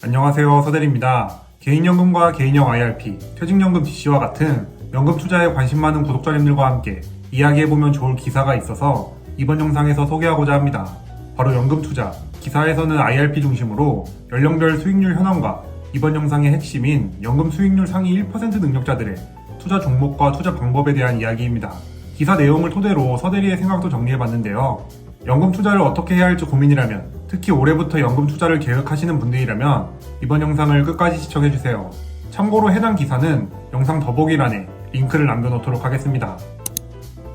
안녕하세요, 서대리입니다. 개인연금과 개인형 IRP, 퇴직연금 DC와 같은 연금 투자에 관심 많은 구독자님들과 함께 이야기해보면 좋을 기사가 있어서 이번 영상에서 소개하고자 합니다. 바로 연금 투자. 기사에서는 IRP 중심으로 연령별 수익률 현황과 이번 영상의 핵심인 연금 수익률 상위 1% 능력자들의 투자 종목과 투자 방법에 대한 이야기입니다. 기사 내용을 토대로 서대리의 생각도 정리해봤는데요. 연금 투자를 어떻게 해야 할지 고민이라면, 특히 올해부터 연금 투자를 계획하시는 분들이라면 이번 영상을 끝까지 시청해주세요. 참고로 해당 기사는 영상 더보기란에 링크를 남겨놓도록 하겠습니다.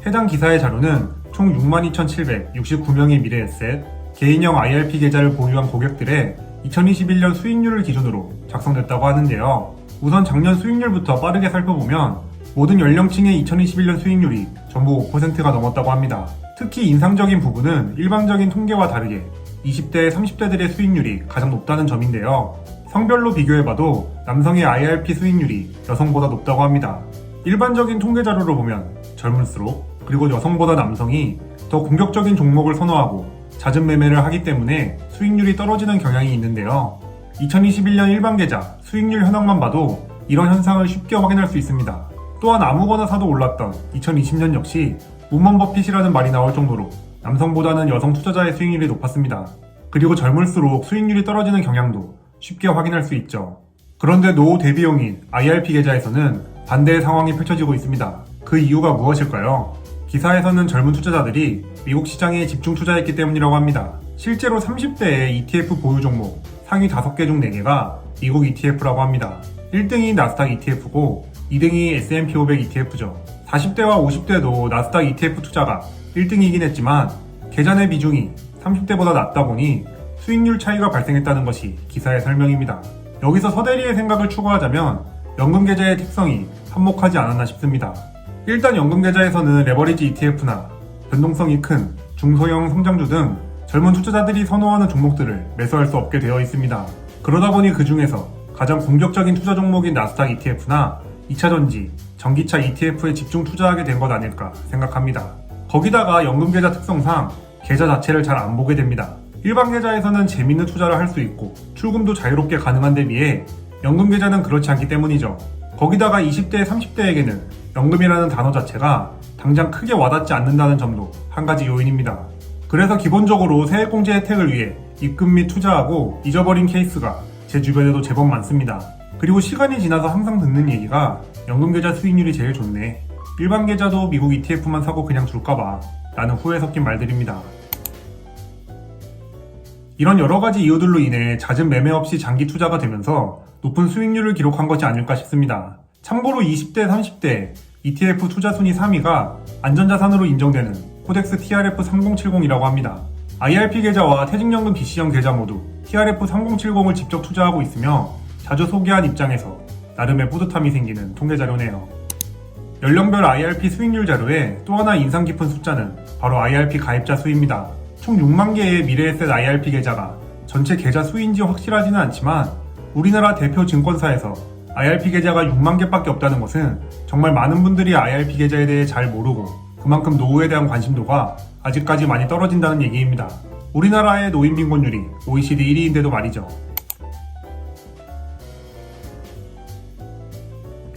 해당 기사의 자료는 총 62,769명의 미래에셋, 개인형 IRP 계좌를 보유한 고객들의 2021년 수익률을 기준으로 작성됐다고 하는데요. 우선 작년 수익률부터 빠르게 살펴보면 모든 연령층의 2021년 수익률이 전부 5%가 넘었다고 합니다. 특히 인상적인 부분은 일반적인 통계와 다르게 20대, 30대들의 수익률이 가장 높다는 점인데요. 성별로 비교해봐도 남성의 IRP 수익률이 여성보다 높다고 합니다. 일반적인 통계 자료로 보면 젊을수록, 그리고 여성보다 남성이 더 공격적인 종목을 선호하고 잦은 매매를 하기 때문에 수익률이 떨어지는 경향이 있는데요. 2021년 일반 계좌 수익률 현황만 봐도 이런 현상을 쉽게 확인할 수 있습니다. 또한 아무거나 사도 올랐던 2020년 역시 우먼 버핏이라는 말이 나올 정도로 남성보다는 여성 투자자의 수익률이 높았습니다. 그리고 젊을수록 수익률이 떨어지는 경향도 쉽게 확인할 수 있죠. 그런데 노후 대비용인 IRP 계좌에서는 반대의 상황이 펼쳐지고 있습니다. 그 이유가 무엇일까요? 기사에서는 젊은 투자자들이 미국 시장에 집중 투자했기 때문이라고 합니다. 실제로 30대의 ETF 보유 종목 상위 5개 중 4개가 미국 ETF라고 합니다. 1등이 나스닥 ETF고 2등이 S&P 500 ETF죠. 40대와 50대도 나스닥 ETF 투자가 1등이긴 했지만 계좌 내 비중이 30대보다 낮다 보니 수익률 차이가 발생했다는 것이 기사의 설명입니다. 여기서 서대리의 생각을 추가하자면 연금 계좌의 특성이 한몫하지 않았나 싶습니다. 일단 연금 계좌에서는 레버리지 ETF나 변동성이 큰 중소형 성장주 등 젊은 투자자들이 선호하는 종목들을 매수할 수 없게 되어 있습니다. 그러다 보니 그 중에서 가장 공격적인 투자 종목인 나스닥 ETF나 2차전지, 전기차 ETF에 집중 투자하게 된 것 아닐까 생각합니다. 거기다가 연금 계좌 특성상 계좌 자체를 잘 안 보게 됩니다. 일반 계좌에서는 재밌는 투자를 할 수 있고 출금도 자유롭게 가능한 데 비해 연금 계좌는 그렇지 않기 때문이죠. 거기다가 20대, 30대에게는 연금이라는 단어 자체가 당장 크게 와닿지 않는다는 점도 한 가지 요인입니다. 그래서 기본적으로 세액공제 혜택을 위해 입금 및 투자하고 잊어버린 케이스가 제 주변에도 제법 많습니다. 그리고 시간이 지나서 항상 듣는 얘기가 연금 계좌 수익률이 제일 좋네, 일반 계좌도 미국 ETF만 사고 그냥 둘까봐 라는 후회 섞인 말들입니다. 이런 여러가지 이유들로 인해 잦은 매매 없이 장기 투자가 되면서 높은 수익률을 기록한 것이 아닐까 싶습니다. 참고로 20대, 30대 ETF 투자 순위 3위가 안전자산으로 인정되는 코덱스 TRF3070이라고 합니다. IRP 계좌와 퇴직연금 DC형 계좌 모두 TRF3070을 직접 투자하고 있으며 자주 소개한 입장에서 나름의 뿌듯함이 생기는 통계 자료네요. 연령별 IRP 수익률 자료에 또 하나 인상 깊은 숫자는 바로 IRP 가입자 수입니다. 총 6만 개의 미래에셋 IRP 계좌가 전체 계좌 수인지 확실하지는 않지만 우리나라 대표 증권사에서 IRP 계좌가 6만 개밖에 없다는 것은 정말 많은 분들이 IRP 계좌에 대해 잘 모르고 그만큼 노후에 대한 관심도가 아직까지 많이 떨어진다는 얘기입니다. 우리나라의 노인 빈곤율이 OECD 1위인데도 말이죠.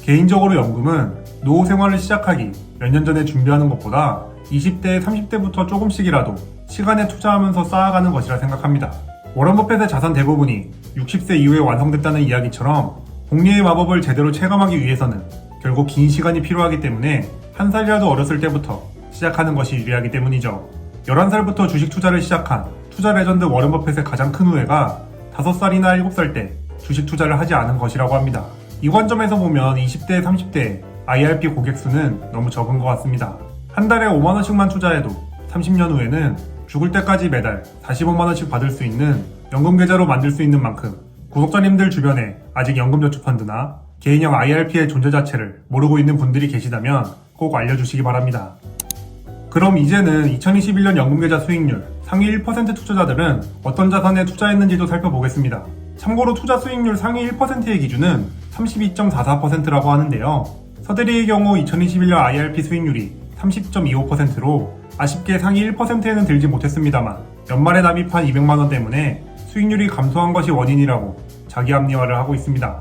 개인적으로 연금은 노후 생활을 시작하기 몇 년 전에 준비하는 것보다 20대, 30대부터 조금씩이라도 시간에 투자하면서 쌓아가는 것이라 생각합니다. 워런 버핏의 자산 대부분이 60세 이후에 완성됐다는 이야기처럼 복리의 마법을 제대로 체감하기 위해서는 결국 긴 시간이 필요하기 때문에 한 살이라도 어렸을 때부터 시작하는 것이 유리하기 때문이죠. 11살부터 주식 투자를 시작한 투자 레전드 워런 버핏의 가장 큰 후회가 5살이나 7살 때 주식 투자를 하지 않은 것이라고 합니다. 이 관점에서 보면 20대, 30대 IRP 고객 수는 너무 적은 것 같습니다. 한 달에 5만원씩만 투자해도 30년 후에는 죽을 때까지 매달 45만원씩 받을 수 있는 연금 계좌로 만들 수 있는 만큼 구독자님들 주변에 아직 연금저축펀드나 개인형 IRP의 존재 자체를 모르고 있는 분들이 계시다면 꼭 알려주시기 바랍니다. 그럼 이제는 2021년 연금계좌 수익률 상위 1% 투자자들은 어떤 자산에 투자했는지도 살펴보겠습니다. 참고로 투자 수익률 상위 1%의 기준은 32.44%라고 하는데요. 서대리의 경우 2021년 IRP 수익률이 30.25%로 아쉽게 상위 1%에는 들지 못했습니다만 연말에 납입한 200만원 때문에 수익률이 감소한 것이 원인이라고 자기 합리화를 하고 있습니다.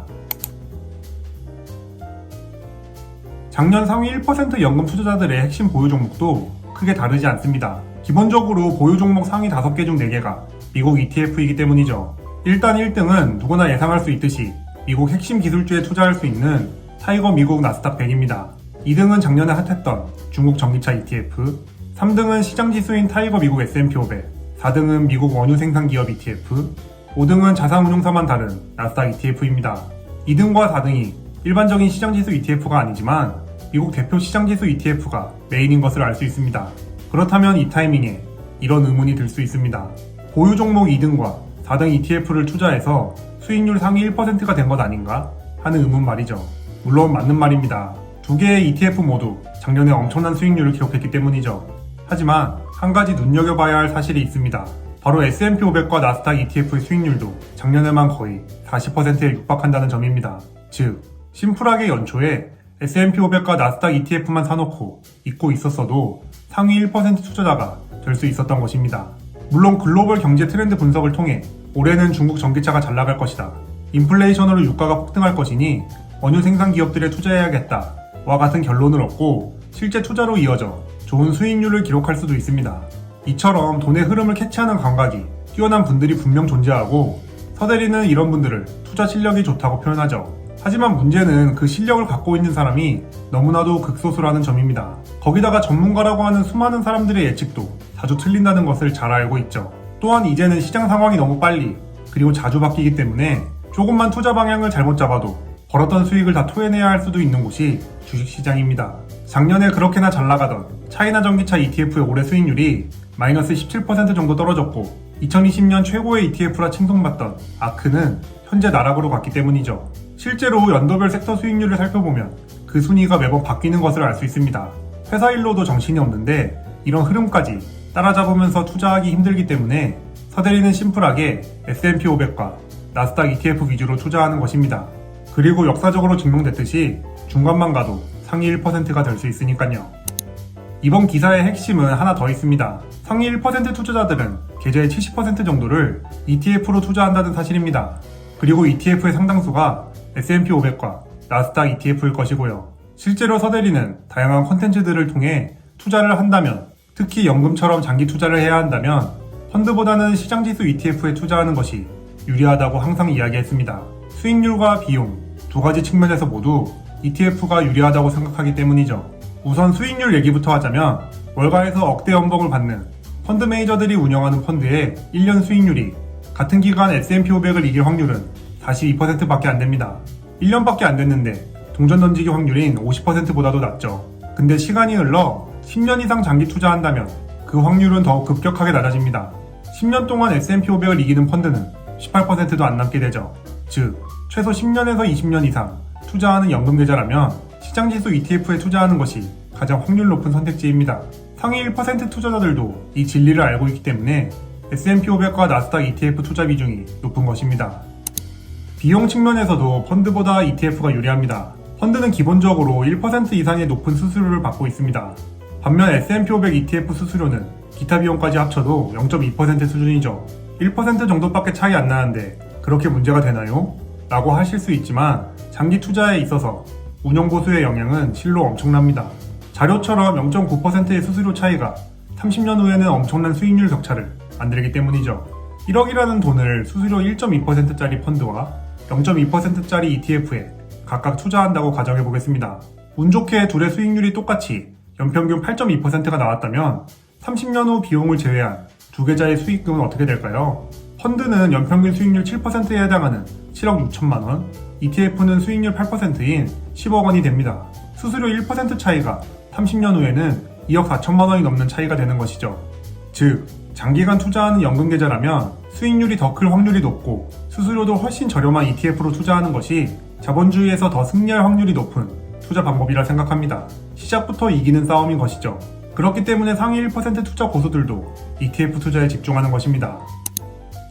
작년 상위 1% 연금 투자자들의 핵심 보유 종목도 크게 다르지 않습니다. 기본적으로 보유 종목 상위 5개 중 4개가 미국 ETF이기 때문이죠. 일단 1등은 누구나 예상할 수 있듯이 미국 핵심 기술주에 투자할 수 있는 타이거 미국 나스닥 100입니다. 2등은 작년에 핫했던 중국 전기차 ETF, 3등은 시장지수인 타이거 미국 S&P 500, 4등은 미국 원유 생산 기업 ETF, 5등은 자산운용사만 다른 나스닥 ETF입니다. 2등과 4등이 일반적인 시장지수 ETF가 아니지만 미국 대표 시장지수 ETF가 메인인 것을 알 수 있습니다. 그렇다면 이 타이밍에 이런 의문이 들 수 있습니다. 보유 종목 2등과 4등 ETF를 투자해서 수익률 상위 1%가 된 것 아닌가 하는 의문 말이죠. 물론 맞는 말입니다. 두 개의 ETF 모두 작년에 엄청난 수익률을 기록했기 때문이죠. 하지만 한 가지 눈여겨봐야 할 사실이 있습니다. 바로 S&P 500과 나스닥 ETF의 수익률도 작년에만 거의 40%에 육박한다는 점입니다. 즉, 심플하게 연초에 S&P 500과 나스닥 ETF만 사놓고 잊고 있었어도 상위 1% 투자자가 될 수 있었던 것입니다. 물론 글로벌 경제 트렌드 분석을 통해 올해는 중국 전기차가 잘 나갈 것이다, 인플레이션으로 유가가 폭등할 것이니 원유 생산 기업들에 투자해야겠다 와 같은 결론을 얻고 실제 투자로 이어져 좋은 수익률을 기록할 수도 있습니다. 이처럼 돈의 흐름을 캐치하는 감각이 뛰어난 분들이 분명 존재하고 서대리는 이런 분들을 투자 실력이 좋다고 표현하죠. 하지만 문제는 그 실력을 갖고 있는 사람이 너무나도 극소수라는 점입니다. 거기다가 전문가라고 하는 수많은 사람들의 예측도 자주 틀린다는 것을 잘 알고 있죠. 또한 이제는 시장 상황이 너무 빨리 그리고 자주 바뀌기 때문에 조금만 투자 방향을 잘못 잡아도 벌었던 수익을 다 토해내야 할 수도 있는 곳이 주식시장입니다. 작년에 그렇게나 잘 나가던 차이나 전기차 ETF의 올해 수익률이 마이너스 17% 정도 떨어졌고 2020년 최고의 ETF라 칭송받던 아크는 현재 나락으로 갔기 때문이죠. 실제로 연도별 섹터 수익률을 살펴보면 그 순위가 매번 바뀌는 것을 알 수 있습니다. 회사 일로도 정신이 없는데 이런 흐름까지 따라잡으면서 투자하기 힘들기 때문에 서대리는 심플하게 S&P 500과 나스닥 ETF 위주로 투자하는 것입니다. 그리고 역사적으로 증명됐듯이 중간만 가도 상위 1%가 될 수 있으니까요. 이번 기사의 핵심은 하나 더 있습니다. 상위 1% 투자자들은 계좌의 70% 정도를 ETF로 투자한다는 사실입니다. 그리고 ETF의 상당수가 S&P 500과 나스닥 ETF일 것이고요. 실제로 서대리는 다양한 콘텐츠들을 통해 투자를 한다면, 특히 연금처럼 장기 투자를 해야 한다면 펀드보다는 시장지수 ETF에 투자하는 것이 유리하다고 항상 이야기했습니다. 수익률과 비용 두 가지 측면에서 모두 ETF가 유리하다고 생각하기 때문이죠. 우선 수익률 얘기부터 하자면 월가에서 억대 연봉을 받는 펀드 매니저들이 운영하는 펀드의 1년 수익률이 같은 기간 S&P 500을 이길 확률은 42%밖에 안 됩니다. 1년밖에 안 됐는데 동전 던지기 확률인 50%보다도 낮죠. 근데 시간이 흘러 10년 이상 장기 투자한다면 그 확률은 더욱 급격하게 낮아집니다. 10년 동안 S&P 500을 이기는 펀드는 18%도 안 남게 되죠. 즉, 최소 10년에서 20년 이상 투자하는 연금계좌라면 시장지수 ETF에 투자하는 것이 가장 확률 높은 선택지입니다. 상위 1% 투자자들도 이 진리를 알고 있기 때문에 S&P 500과 나스닥 ETF 투자 비중이 높은 것입니다. 비용 측면에서도 펀드보다 ETF가 유리합니다. 펀드는 기본적으로 1% 이상의 높은 수수료를 받고 있습니다. 반면 S&P 500 ETF 수수료는 기타 비용까지 합쳐도 0.2% 수준이죠. 1% 정도밖에 차이 안 나는데 그렇게 문제가 되나요? 라고 하실 수 있지만 장기 투자에 있어서 운용보수의 영향은 실로 엄청납니다. 자료처럼 0.9%의 수수료 차이가 30년 후에는 엄청난 수익률 격차를 만들기 때문이죠. 1억이라는 돈을 수수료 1.2%짜리 펀드와 0.2%짜리 ETF에 각각 투자한다고 가정해 보겠습니다. 운 좋게 둘의 수익률이 똑같이 연평균 8.2%가 나왔다면 30년 후 비용을 제외한 두 계좌의 수익금은 어떻게 될까요? 펀드는 연평균 수익률 7%에 해당하는 7억 6천만 원, ETF는 수익률 8%인 10억 원이 됩니다. 수수료 1% 차이가 30년 후에는 2억 4천만 원이 넘는 차이가 되는 것이죠. 즉, 장기간 투자하는 연금계좌라면 수익률이 더 클 확률이 높고 수수료도 훨씬 저렴한 ETF로 투자하는 것이 자본주의에서 더 승리할 확률이 높은 투자 방법이라 생각합니다. 시작부터 이기는 싸움인 것이죠. 그렇기 때문에 상위 1% 투자 고수들도 ETF 투자에 집중하는 것입니다.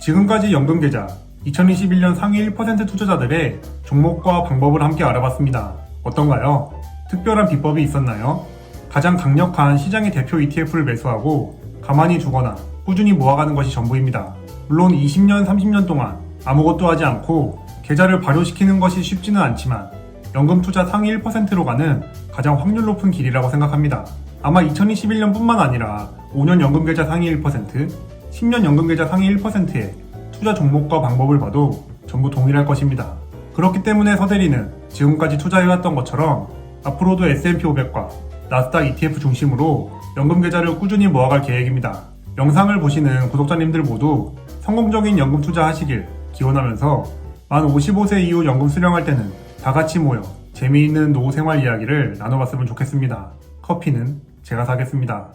지금까지 연금계좌 2021년 상위 1% 투자자들의 종목과 방법을 함께 알아봤습니다. 어떤가요? 특별한 비법이 있었나요? 가장 강력한 시장의 대표 ETF를 매수하고 가만히 두거나 꾸준히 모아가는 것이 전부입니다. 물론 20년, 30년 동안 아무것도 하지 않고 계좌를 발효시키는 것이 쉽지는 않지만 연금 투자 상위 1%로 가는 가장 확률 높은 길이라고 생각합니다. 아마 2021년뿐만 아니라 5년 연금 계좌 상위 1%, 10년 연금 계좌 상위 1%의 투자 종목과 방법을 봐도 전부 동일할 것입니다. 그렇기 때문에 서대리는 지금까지 투자해왔던 것처럼 앞으로도 S&P 500과 나스닥 ETF 중심으로 연금 계좌를 꾸준히 모아갈 계획입니다. 영상을 보시는 구독자님들 모두 성공적인 연금 투자하시길 기원하면서 만 55세 이후 연금 수령할 때는 다 같이 모여 재미있는 노후 생활 이야기를 나눠봤으면 좋겠습니다. 커피는 제가 사겠습니다.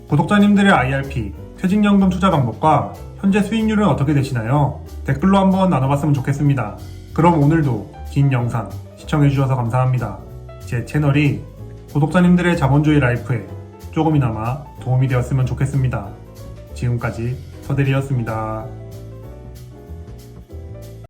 구독자님들의 IRP, 퇴직연금 투자 방법과 현재 수익률은 어떻게 되시나요? 댓글로 한번 나눠봤으면 좋겠습니다. 그럼 오늘도 긴 영상 시청해주셔서 감사합니다. 제 채널이 구독자님들의 자본주의 라이프에 조금이나마 도움이 되었으면 좋겠습니다. 지금까지 서대리였습니다.